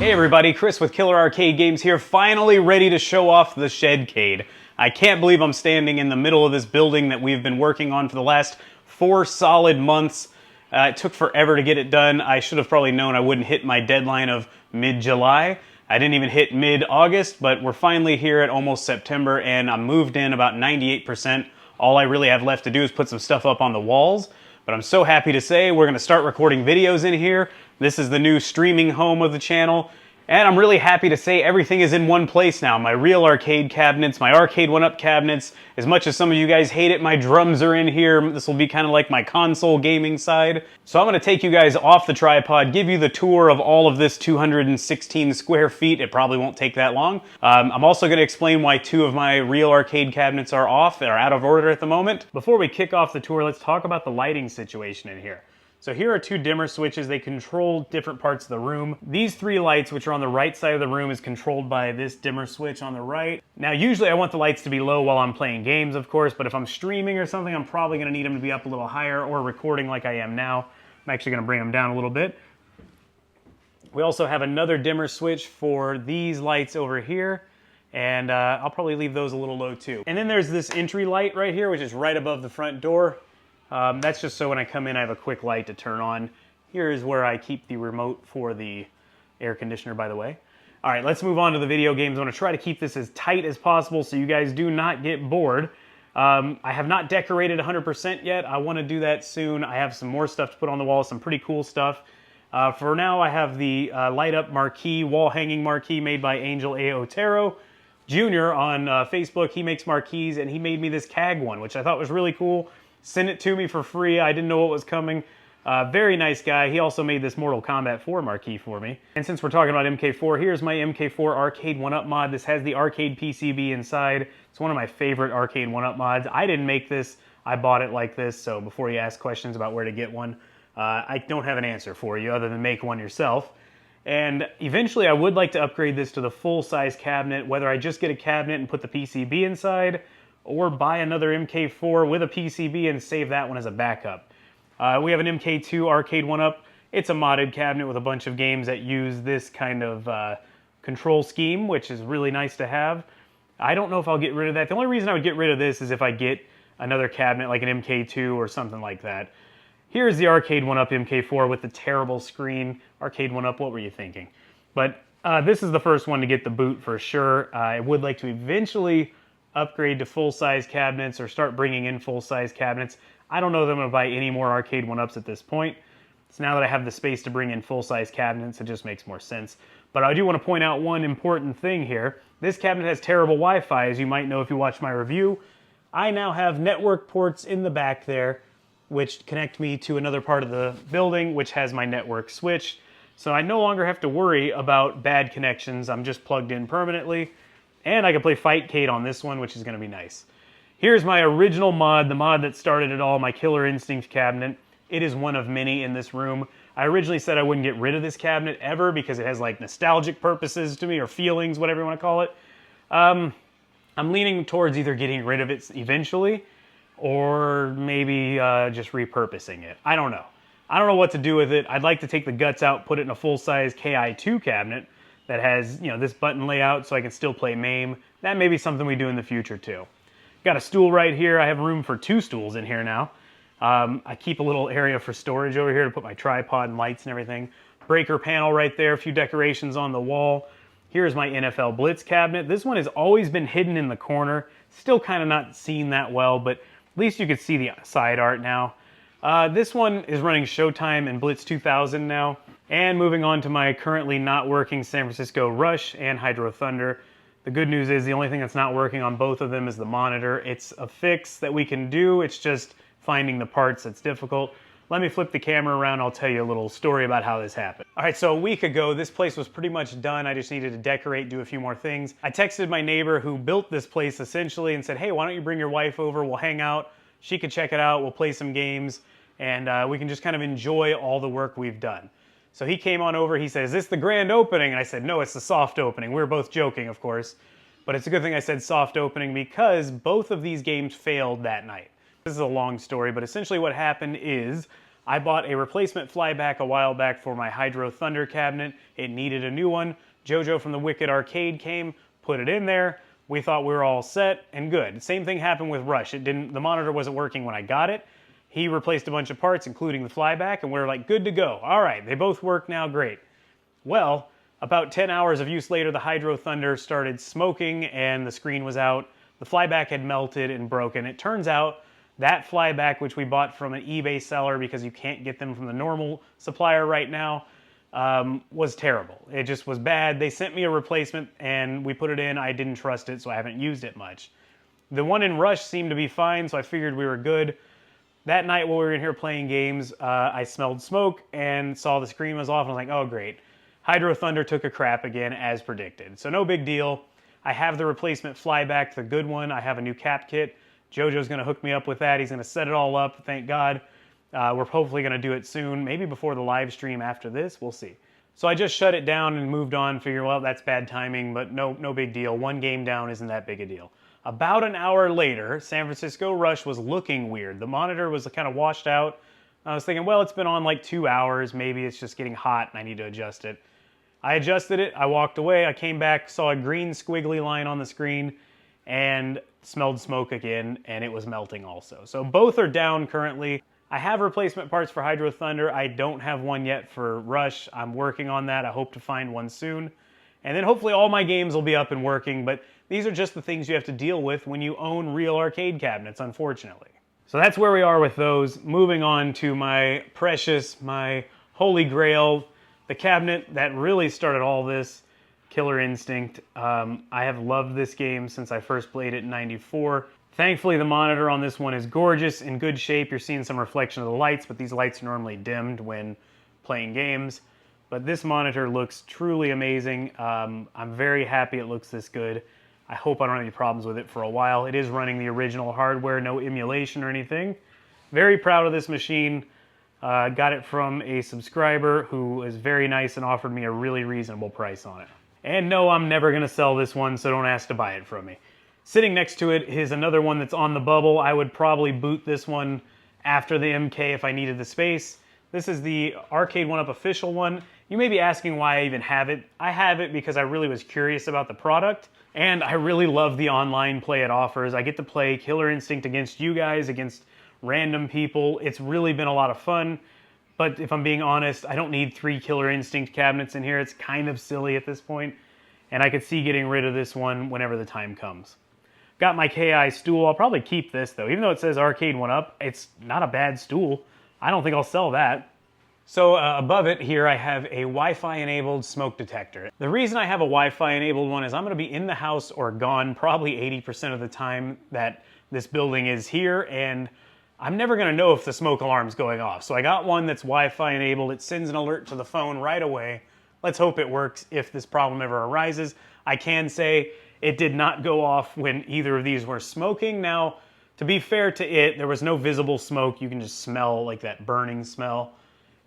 Hey everybody, Chris with Killer Arcade Games here, finally ready to show off the Shed-Cade. I can't believe I'm standing in the middle of this building that we've been working on for the last 4 solid months. It took forever to get it done. I should have probably known I wouldn't hit my deadline of mid-July. I didn't even hit mid-August, but we're finally here at almost September, and I'm moved in about 98%. All I really have left to do is put some stuff up on the walls. But I'm so happy to say we're going to start recording videos in here. This is the new streaming home of the channel. And I'm really happy to say everything is in one place now. My real arcade cabinets, my arcade 1-up cabinets. As much as some of you guys hate it, my drums are in here. This will be kind of like my console gaming side. So I'm going to take you guys off the tripod, give you the tour of all of this 216 square feet. It probably won't take that long. I'm also going to explain why 2 of my real arcade cabinets are off and are out of order at the moment. Before we kick off the tour, let's talk about the lighting situation in here. So here are 2 dimmer switches. They control different parts of the room. These 3 lights, which are on the right side of the room, is controlled by this dimmer switch on the right. Now, usually I want the lights to be low while I'm playing games, of course, but if I'm streaming or something, I'm probably gonna need them to be up a little higher, or recording like I am now. I'm actually gonna bring them down a little bit. We also have another dimmer switch for these lights over here, and I'll probably leave those a little low too. And then there's this entry light right here, which is right above the front door. That's just so when I come in, I have a quick light to turn on. Here is where I keep the remote for the air conditioner, by the way. All right, let's move on to the video games. I'm going to try to keep this as tight as possible so you guys do not get bored. I have not decorated 100% yet. I want to do that soon. I have some more stuff to put on the wall, some pretty cool stuff. For now, I have the light-up marquee, wall-hanging marquee made by Angel A. Otero Jr. on Facebook. He makes marquees, and he made me this CAG one, which I thought was really cool. Sent it to me for free. I didn't know what was coming. Very nice guy. He also made this Mortal Kombat 4 marquee for me. And since we're talking about MK4, here's my MK4 Arcade 1-Up mod. This has the arcade PCB inside. It's one of my favorite arcade 1-Up mods. I didn't make this. I bought it like this, so before you ask questions about where to get one, I don't have an answer for you other than make one yourself. And eventually I would like to upgrade this to the full-size cabinet, whether I just get a cabinet and put the PCB inside, or buy another MK4 with a PCB and save that one as a backup. We have an MK2 Arcade 1-Up. It's a modded cabinet with a bunch of games that use this kind of control scheme, which is really nice to have. I don't know if I'll get rid of that. The only reason I would get rid of this is if I get another cabinet like an MK2 or something like that. Here's the Arcade 1-Up MK4 with the terrible screen. Arcade 1-Up, what were you thinking? But this is the first one to get the boot for sure. I would like to eventually upgrade to full-size cabinets or start bringing in full-size cabinets. I don't know that I'm going to buy any more Arcade 1-Ups at this point. So now that I have the space to bring in full-size cabinets, it just makes more sense. But I do want to point out one important thing here. This cabinet has terrible Wi-Fi, as you might know if you watched my review. I now have network ports in the back there, which connect me to another part of the building, which has my network switched. So I no longer have to worry about bad connections. I'm just plugged in permanently. And I can play Shed-Cade on this one, which is going to be nice. Here's my original mod, the mod that started it all, my Killer Instinct cabinet. It is one of many in this room. I originally said I wouldn't get rid of this cabinet ever because it has like nostalgic purposes to me, or feelings, whatever you want to call it. I'm leaning towards either getting rid of it eventually, or maybe just repurposing it. I don't know. I don't know what to do with it. I'd like to take the guts out, put it in a full-size KI2 cabinet that has, you know, this button layout so I can still play MAME. That may be something we do in the future too. Got a stool right here. I have room for 2 stools in here now. I keep a little area for storage over here to put my tripod and lights and everything. Breaker panel right there, a few decorations on the wall. Here's my NFL Blitz cabinet. This one has always been hidden in the corner. Still kind of not seen that well, but at least you can see the side art now. This one is running Showtime and Blitz 2000 now. And moving on to my currently not working San Francisco Rush and Hydro Thunder. The good news is the only thing that's not working on both of them is the monitor. It's a fix that we can do. It's just finding the parts that's difficult. Let me flip the camera around. I'll tell you a little story about how this happened. All right, so a week ago, this place was pretty much done. I just needed to decorate, do a few more things. I texted my neighbor who built this place essentially and said, hey, why don't you bring your wife over? We'll hang out. She could check it out. We'll play some games. And we can just kind of enjoy all the work we've done. So he came on over, he said, is this the grand opening? And I said, no, it's the soft opening. We were both joking, of course. But it's a good thing I said soft opening because both of these games failed that night. This is a long story, but essentially what happened is I bought a replacement flyback a while back for my Hydro Thunder cabinet. It needed a new one. Jojo from the Wicked Arcade came, put it in there. We thought we were all set and good. Same thing happened with Rush. The monitor wasn't working when I got it. He replaced a bunch of parts, including the flyback, and we were like, good to go. All right, they both work now, great. Well, about 10 hours of use later, the Hydro Thunder started smoking and the screen was out. The flyback had melted and broken. It turns out that flyback, which we bought from an eBay seller because you can't get them from the normal supplier right now, was terrible. It just was bad. They sent me a replacement and we put it in. I didn't trust it, so I haven't used it much. The one in Rush seemed to be fine, so I figured we were good. That night while we were in here playing games, I smelled smoke and saw the screen was off, and I was like, oh great. Hydro Thunder took a crap again, as predicted. So no big deal. I have the replacement flyback, the good one. I have a new cap kit. Jojo's going to hook me up with that. He's going to set it all up, thank God. We're hopefully going to do it soon, maybe before the live stream after this. We'll see. So I just shut it down and moved on, figured, well, that's bad timing, but no big deal. One game down isn't that big a deal. About an hour later, San Francisco Rush was looking weird. The monitor was kind of washed out. I was thinking, well, it's been on like 2 hours. Maybe it's just getting hot and I need to adjust it. I adjusted it. I walked away. I came back, saw a green squiggly line on the screen, and smelled smoke again, and it was melting also. So both are down currently. I have replacement parts for Hydro Thunder. I don't have one yet for Rush. I'm working on that. I hope to find one soon. And then hopefully all my games will be up and working, but these are just the things you have to deal with when you own real arcade cabinets, unfortunately. So that's where we are with those. Moving on to my precious, my holy grail, the cabinet that really started all this, Killer Instinct. I have loved this game since I first played it in '94. Thankfully, the monitor on this one is gorgeous, in good shape. You're seeing some reflection of the lights, but these lights are normally dimmed when playing games. But this monitor looks truly amazing. I'm very happy it looks this good. I hope I don't have any problems with it for a while. It is running the original hardware, no emulation or anything. Very proud of this machine. Got it from a subscriber who is very nice and offered me a really reasonable price on it. And no, I'm never going to sell this one, so don't ask to buy it from me. Sitting next to it is another one that's on the bubble. I would probably boot this one after the MK if I needed the space. This is the Arcade 1-Up official one. You may be asking why I even have it. I have it because I really was curious about the product, and I really love the online play it offers. I get to play Killer Instinct against you guys, against random people. It's really been a lot of fun. But if I'm being honest, I don't need 3 Killer Instinct cabinets in here. It's kind of silly at this point, and I could see getting rid of this one whenever the time comes. Got my KI stool. I'll probably keep this, though. Even though it says Arcade 1-Up, it's not a bad stool. I don't think I'll sell that. So above it here, I have a Wi-Fi enabled smoke detector. The reason I have a Wi-Fi enabled one is I'm going to be in the house or gone probably 80% of the time that this building is here, and I'm never going to know if the smoke alarm's going off. So I got one that's Wi-Fi enabled. It sends an alert to the phone right away. Let's hope it works if this problem ever arises. I can say it did not go off when either of these were smoking. Now, to be fair to it, there was no visible smoke. You can just smell like that burning smell,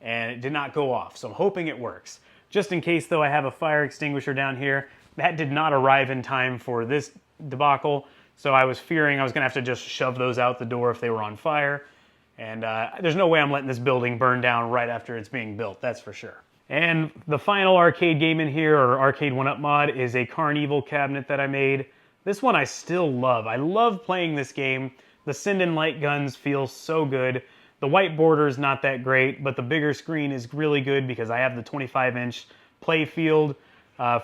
and it did not go off. So I'm hoping it works. Just in case, though, I have a fire extinguisher down here. That did not arrive in time for this debacle. So I was fearing I was going to have to just shove those out the door if they were on fire. And there's no way I'm letting this building burn down right after it's being built, that's for sure. And the final arcade game in here, or Arcade 1-Up mod, is a Carnival cabinet that I made. This one I still love. I love playing this game. The Sinden light guns feel so good. The white border is not that great, but the bigger screen is really good because I have the 25-inch play field.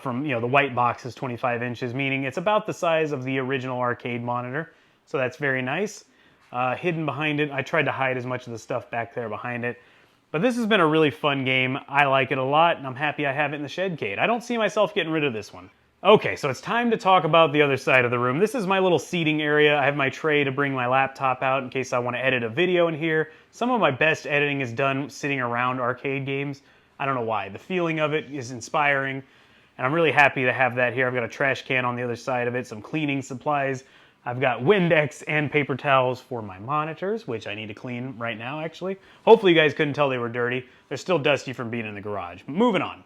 From, the white box is 25 inches, meaning it's about the size of the original arcade monitor. So that's very nice. Hidden behind it, I tried to hide as much of the stuff back there behind it. But this has been a really fun game. I like it a lot, and I'm happy I have it in the Shed-Cade. I don't see myself getting rid of this one. Okay, so it's time to talk about the other side of the room. This is my little seating area. I have my tray to bring my laptop out in case I want to edit a video in here. Some of my best editing is done sitting around arcade games. I don't know why. The feeling of it is inspiring. And I'm really happy to have that here. I've got a trash can on the other side of it, some cleaning supplies. I've got Windex and paper towels for my monitors, which I need to clean right now, actually. Hopefully you guys couldn't tell they were dirty. They're still dusty from being in the garage. Moving on.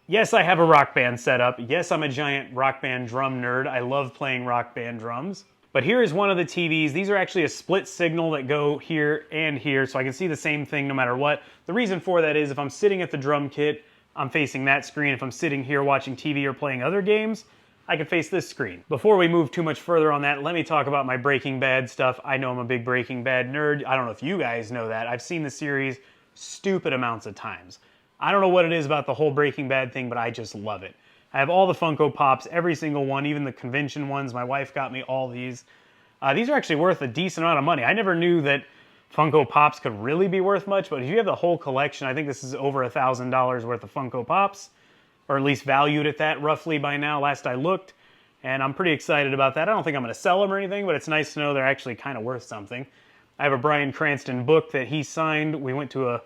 Yes, I have a Rock Band set up. Yes, I'm a giant Rock Band drum nerd. I love playing Rock Band drums. But here is one of the TVs. These are actually a split signal that go here and here, so I can see the same thing no matter what. The reason for that is if I'm sitting at the drum kit, I'm facing that screen. If I'm sitting here watching TV or playing other games, I can face this screen. Before we move too much further on that, let me talk about my Breaking Bad stuff. I know I'm a big Breaking Bad nerd. I don't know if you guys know that. I've seen the series stupid amounts of times. I don't know what it is about the whole Breaking Bad thing, but I just love it. I have all the Funko Pops, every single one, even the convention ones. My wife got me all these. These are actually worth a decent amount of money. I never knew that Funko Pops could really be worth much, but if you have the whole collection, I think this is over $1,000 worth of Funko Pops, or at least valued at that roughly by now, last I looked, and I'm pretty excited about that. I don't think I'm going to sell them or anything, but it's nice to know they're actually kind of worth something. I have a Bryan Cranston book that he signed. We went to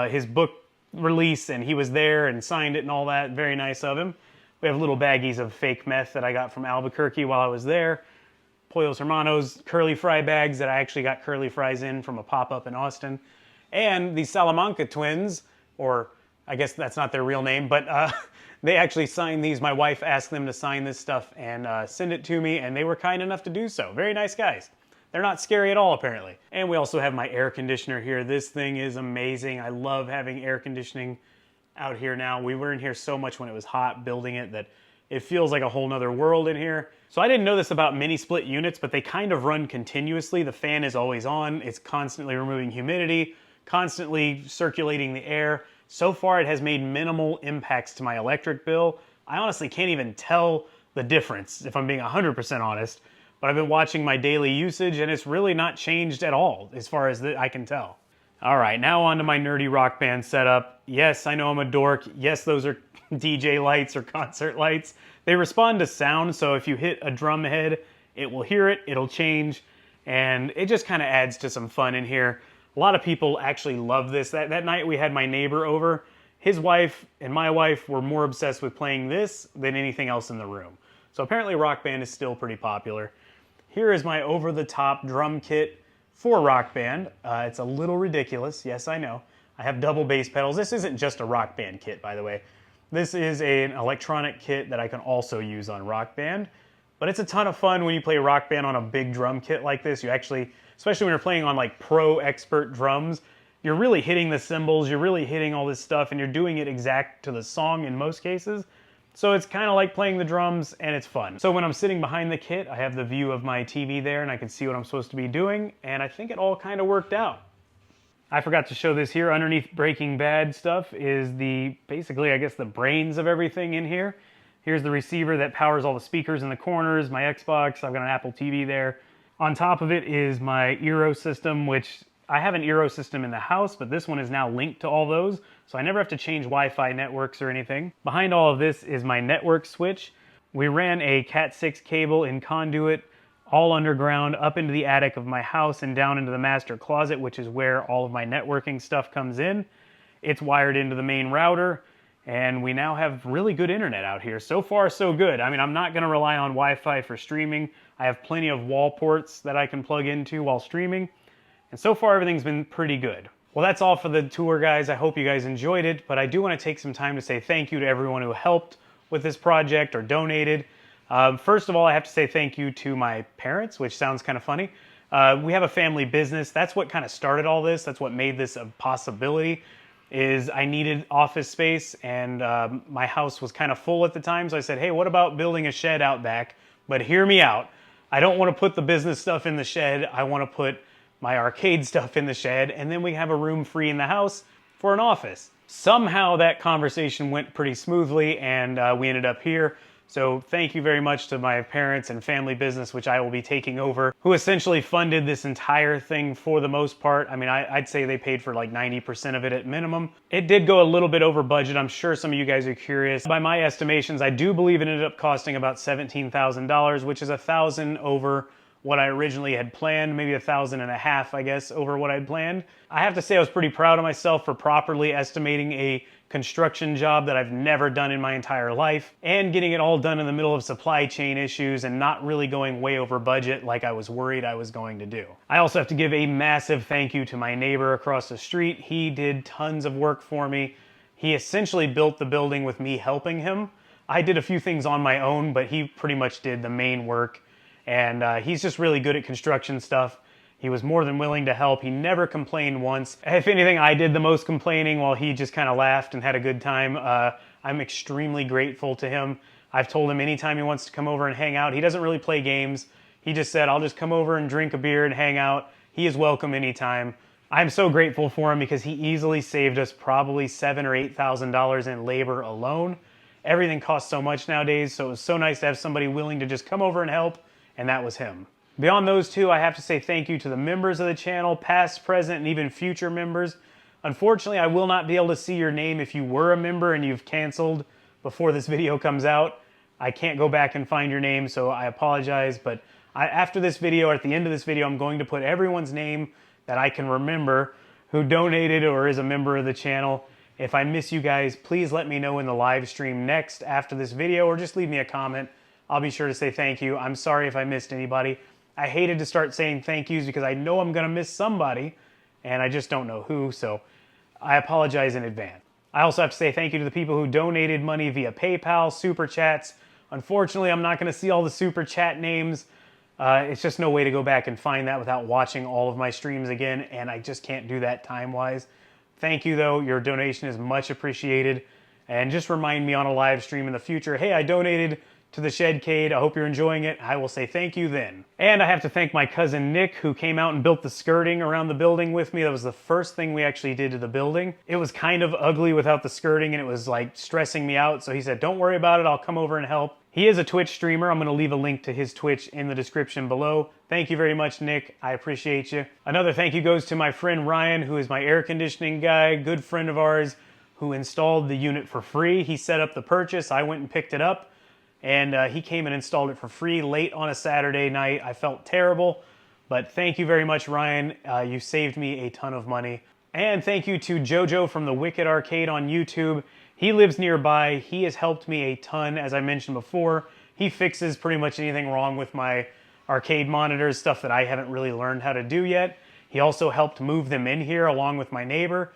his book release, and he was there and signed it and all that. Very nice of him. We have little baggies of fake meth that I got from Albuquerque while I was there. Pollos Hermanos curly fry bags that I actually got curly fries in from a pop-up in Austin. And the Salamanca twins, or I guess that's not their real name, but they actually signed these. My wife asked them to sign this stuff and send it to me, and they were kind enough to do so. Very nice guys. They're not scary at all, apparently. And we also have my air conditioner here. This thing is amazing. I love having air conditioning out here now. We were in here so much when it was hot building it that it feels like a whole nother world in here. So I didn't know this about mini split units, but they kind of run continuously. The fan is always on. It's constantly removing humidity, constantly circulating the air. So far it has made minimal impacts to my electric bill. I honestly can't even tell the difference if I'm being 100% honest, but I've been watching my daily usage and it's really not changed at all as far as I can tell. All right, now on to my nerdy rock band setup. Yes, I know I'm a dork. Yes, those are DJ lights or concert lights. They respond to sound, so if you hit a drum head, it will hear it, it'll change, and it just kind of adds to some fun in here. A lot of people actually love this. That night we had my neighbor over. His wife and my wife were more obsessed with playing this than anything else in the room. So apparently Rock Band is still pretty popular. Here is my over-the-top drum kit for Rock Band. It's a little ridiculous, yes I know. I have double bass pedals. This isn't just a Rock Band kit, by the way. This is an electronic kit that I can also use on Rock Band. But it's a ton of fun when you play Rock Band on a big drum kit like this. You actually, especially when you're playing on like pro expert drums, you're really hitting the cymbals, you're really hitting all this stuff, and you're doing it exact to the song in most cases. So it's kind of like playing the drums, and it's fun. So when I'm sitting behind the kit, I have the view of my TV there, and I can see what I'm supposed to be doing, and I think it all kind of worked out. I forgot to show this here. Underneath Breaking Bad stuff is basically, I guess, the brains of everything in here. Here's the receiver that powers all the speakers in the corners, my Xbox, I've got an Apple TV there. On top of it is my Eero system, which I have an Eero system in the house, but this one is now linked to all those, so I never have to change Wi-Fi networks or anything. Behind all of this is my network switch. We ran a Cat6 cable in conduit all underground up into the attic of my house and down into the master closet, which is where all of my networking stuff comes in. It's wired into the main router, and we now have really good internet out here. So far, so good. I mean, I'm not gonna rely on Wi-Fi for streaming. I have plenty of wall ports that I can plug into while streaming, and so far everything's been pretty good. Well, that's all for the tour, guys. I hope you guys enjoyed it, but I do wanna take some time to say thank you to everyone who helped with this project or donated. First of all, I have to say thank you to my parents, which sounds kind of funny. We have a family business. That's what kind of started all this. That's what made this a possibility, is I needed office space, and my house was kind of full at the time. So I said, hey, what about building a shed out back? But hear me out. I don't want to put the business stuff in the shed. I want to put my arcade stuff in the shed, and then we have a room free in the house for an office. Somehow that conversation went pretty smoothly, and we ended up here. So thank you very much to my parents and family business, which I will be taking over, who essentially funded this entire thing for the most part. I mean, I'd say they paid for like 90% of it at minimum. It did go a little bit over budget. I'm sure some of you guys are curious. By my estimations, I do believe it ended up costing about $17,000, which is $1,000 over what I originally had planned, maybe $1,500, I guess, over what I'd planned. I have to say I was pretty proud of myself for properly estimating a construction job that I've never done in my entire life, and getting it all done in the middle of supply chain issues and not really going way over budget like I was worried I was going to do. I also have to give a massive thank you to my neighbor across the street. He did tons of work for me. He essentially built the building with me helping him. I did a few things on my own, but he pretty much did the main work. and he's just really good at construction stuff. He was more than willing to help. He never complained once. If anything, I did the most complaining while he just kind of laughed and had a good time. I'm extremely grateful to him. I've told him anytime he wants to come over and hang out. He doesn't really play games. He just said, I'll just come over and drink a beer and hang out. He is welcome anytime. I'm so grateful for him because he easily saved us probably $7,000 or $8,000 in labor alone. Everything costs so much nowadays, so it was so nice to have somebody willing to just come over and help, and that was him. Beyond those two, I have to say thank you to the members of the channel, past, present, and even future members. Unfortunately, I will not be able to see your name if you were a member and you've canceled before this video comes out. I can't go back and find your name, so I apologize, but after this video, or at the end of this video, I'm going to put everyone's name that I can remember who donated or is a member of the channel. If I miss you guys, please let me know in the live stream next after this video, or just leave me a comment. I'll be sure to say thank you. I'm sorry if I missed anybody. I hated to start saying thank yous because I know I'm going to miss somebody, and I just don't know who, so I apologize in advance. I also have to say thank you to the people who donated money via PayPal, Super Chats. Unfortunately, I'm not going to see all the Super Chat names. It's just no way to go back and find that without watching all of my streams again, and I just can't do that time-wise. Thank you, though. Your donation is much appreciated. And just remind me on a live stream in the future, hey, I donated to the Shed-Cade. I hope you're enjoying it. I will say thank you then. And I have to thank my cousin Nick, who came out and built the skirting around the building with me. That was the first thing we actually did to the building. It was kind of ugly without the skirting, and it was like stressing me out. So he said, don't worry about it. I'll come over and help. He is a Twitch streamer. I'm going to leave a link to his Twitch in the description below. Thank you very much, Nick. I appreciate you. Another thank you goes to my friend Ryan, who is my air conditioning guy, good friend of ours, who installed the unit for free. He set up the purchase. I went and picked it up. And he came and installed it for free late on a Saturday night. I felt terrible, but thank you very much, Ryan. You saved me a ton of money. And thank you to Jojo from the Wicked Arcade on YouTube. He lives nearby. He has helped me a ton, as I mentioned before. He fixes pretty much anything wrong with my arcade monitors, stuff that I haven't really learned how to do yet. He also helped move them in here along with my neighbor.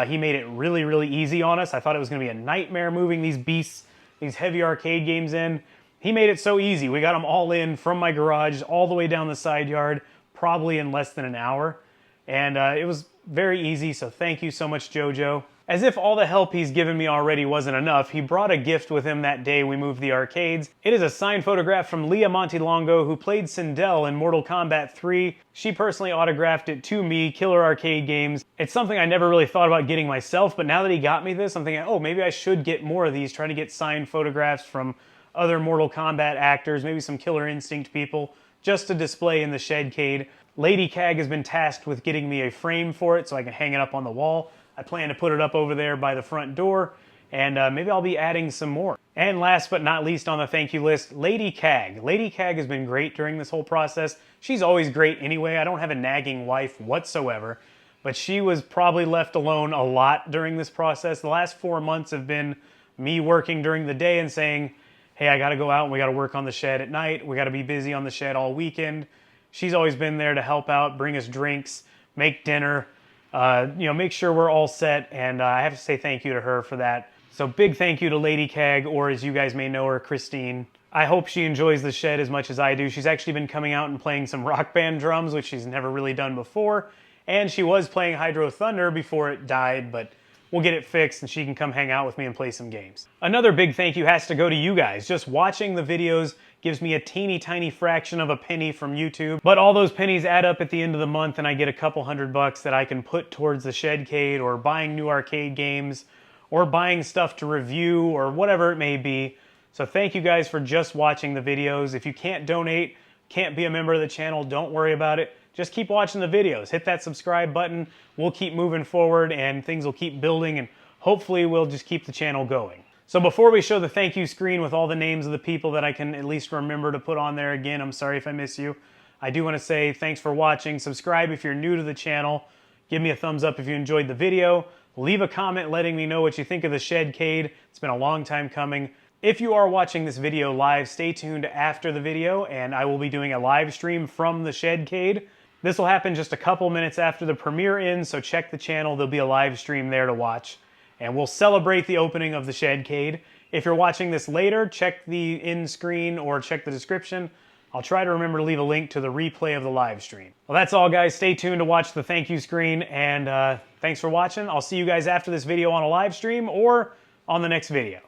He made it really, really easy on us. I thought it was going to be a nightmare moving these beasts, these heavy arcade games in. He made it so easy. We got them all in from my garage all the way down the side yard, probably in less than an hour. And it was very easy, so thank you so much, Jojo. As if all the help he's given me already wasn't enough, he brought a gift with him that day we moved the arcades. It is a signed photograph from Leah Montelongo, who played Sindel in Mortal Kombat 3. She personally autographed it to me, Killer Arcade Games. It's something I never really thought about getting myself, but now that he got me this, I'm thinking, oh, maybe I should get more of these, try to get signed photographs from other Mortal Kombat actors, maybe some Killer Instinct people, just to display in the Shed-Cade. Lady Cag has been tasked with getting me a frame for it so I can hang it up on the wall. I plan to put it up over there by the front door, and maybe I'll be adding some more. And last but not least on the thank you list, Lady Cag. Lady Cag has been great during this whole process. She's always great anyway. I don't have a nagging wife whatsoever, but she was probably left alone a lot during this process. The last 4 months have been me working during the day and saying, hey, I got to go out and we got to work on the shed at night. We got to be busy on the shed all weekend. She's always been there to help out, bring us drinks, make dinner, make sure we're all set, and I have to say thank you to her for that. So big thank you to Lady Cag, or as you guys may know her, Christine. I hope she enjoys the shed as much as I do. She's actually been coming out and playing some Rock Band drums, which she's never really done before, and she was playing Hydro Thunder before it died, but we'll get it fixed and she can come hang out with me and play some games. Another big thank you has to go to you guys. Just watching the videos gives me a teeny tiny fraction of a penny from YouTube, but all those pennies add up at the end of the month and I get a couple $100 that I can put towards the Shed-Cade or buying new arcade games or buying stuff to review or whatever it may be. So thank you guys for just watching the videos. If you can't donate, can't be a member of the channel, don't worry about it. Just keep watching the videos. Hit that subscribe button. We'll keep moving forward and things will keep building and hopefully we'll just keep the channel going. So before we show the thank you screen with all the names of the people that I can at least remember to put on there again, I'm sorry if I miss you. I do want to say thanks for watching. Subscribe if you're new to the channel. Give me a thumbs up if you enjoyed the video. Leave a comment letting me know what you think of the Shed-Cade. It's been a long time coming. If you are watching this video live, stay tuned after the video and I will be doing a live stream from the Shed-Cade. This will happen just a couple minutes after the premiere ends, so check the channel. There'll be a live stream there to watch. And we'll celebrate the opening of the Shed-Cade. If you're watching this later, check the end screen or check the description. I'll try to remember to leave a link to the replay of the live stream. Well, that's all, guys. Stay tuned to watch the thank you screen, and thanks for watching. I'll see you guys after this video on a live stream or on the next video.